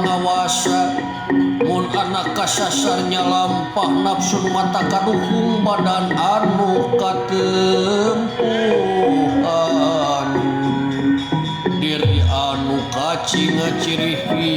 pangawasa mun anak kasasarnya lampah nafsu mata kaduhung badan anu katempuhan diri anu kacing ngacirihi